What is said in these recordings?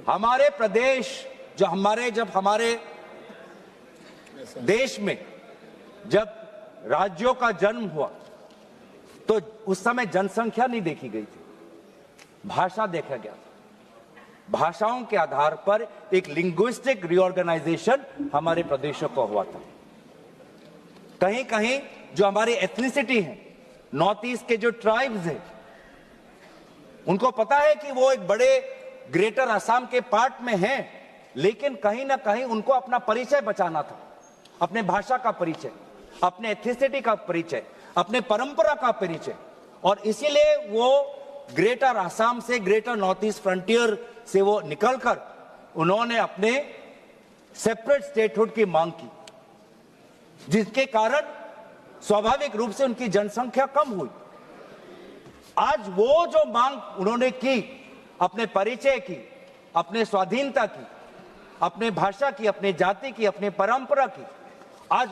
हमारे प्रदेश जब हमारे देश में जब राज्यों का जन्म हुआ तो उस समय जनसंख्या नहीं देखी गई थी, भाषा देखा गया था। भाषाओं के आधार पर एक लिंग्विस्टिक रिऑर्गेनाइजेशन हमारे प्रदेशों को हुआ था। कहीं कहीं जो हमारी एथनिसिटी है, नॉर्थ ईस्ट के जो ट्राइब्स हैं, उनको पता है कि वो एक बड़े ग्रेटर असम के पार्ट में हैं, लेकिन कहीं ना कहीं उनको अपना परिचय बचाना था, अपने भाषा का परिचय, अपने एथनिसिटी का परिचय, अपने परंपरा का परिचय। और इसीलिए वो ग्रेटर असम से ग्रेटर नॉर्थ ईस्ट फ्रंटियर से वो निकलकर उन्होंने अपने सेपरेट स्टेटहुड की मांग की, जिसके कारण स्वाभाविक रूप से उनकी जनसंख्या कम हुई। आज वो जो मांग उन्होंने की, अपने परिचय की, अपने स्वाधीनता की, अपने भाषा की, अपने जाति की, अपने परंपरा की, आज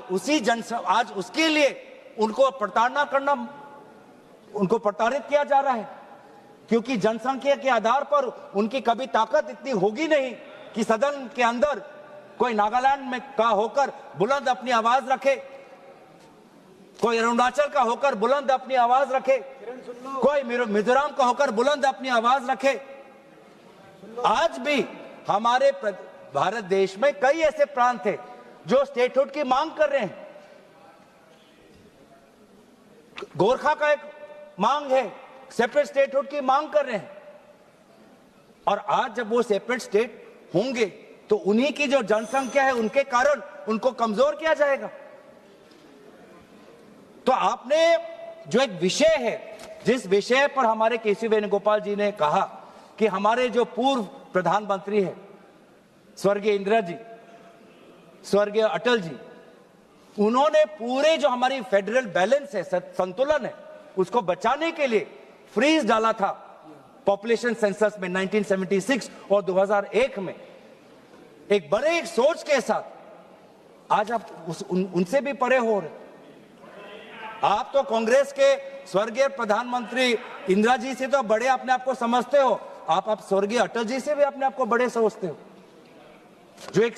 उसके लिए उनको प्रताड़ित किया जा रहा है, क्योंकि जनसंख्या के आधार पर उनकी कभी ताकत इतनी होगी नहीं कि सदन के अंदर कोई नागालैंड में का होकर बुलंद अपनी आवाज रखे, कोई अरुणाचल का होकर बुलंद अपनी आवाज रखे, कोई मिजोरम का होकर बुलंद अपनी आवाज रखे। आज भी हमारे भारत देश में कई ऐसे प्रांत हैं जो स्टेटहुड की मांग कर रहे हैं। गोरखा का एक मांग है, सेपरेट स्टेटहुड की मांग कर रहे हैं। और आज जब वो सेपरेट स्टेट होंगे तो उन्हीं की जो जनसंख्या है उनके कारण उनको कमजोर किया जाएगा। तो आपने जो एक विषय है, जिस विषय पर हमारे केसी वेणुगोपाल जी ने कहा कि हमारे जो पूर्व प्रधानमंत्री है स्वर्गीय इंदिरा जी, स्वर्गीय अटल जी, उन्होंने पूरे जो हमारी फेडरल बैलेंस है, संतुलन है, उसको बचाने के लिए फ्रीज डाला था पॉपुलेशन सेंसस में 1976 और 2001 में, एक बड़े एक सोच के साथ। आज आप उनसे भी परे हो रहे। आप तो कांग्रेस के स्वर्गीय प्रधानमंत्री इंदिरा जी से तो बड़े अपने आप को समझते हो, आप स्वर्गीय अटल जी से भी अपने आप को बड़े समझते हो, जो एक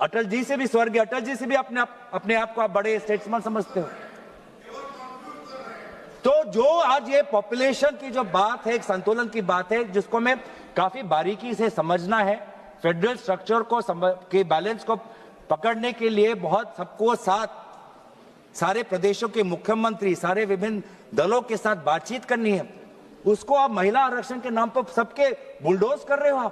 अटल जी से भी, स्वर्गीय अटल जी से भी अपने आप को आप बड़े स्टेट्समैन समझते हो। तो जो आज ये पॉपुलेशन की जो बात है, एक संतुलन की बात है, जिसको मैं काफी बारीकी से समझना है। फेडरल स्ट्रक्चर को के बैलेंस को पकड़ने के लिए बहुत सबको साथ, सारे प्रदेशों के मुख्यमंत्री, सारे विभिन्न दलों के साथ बातचीत करनी है। उसको आप महिला आरक्षण के नाम पर सबके बुलडोज कर रहे हो आप।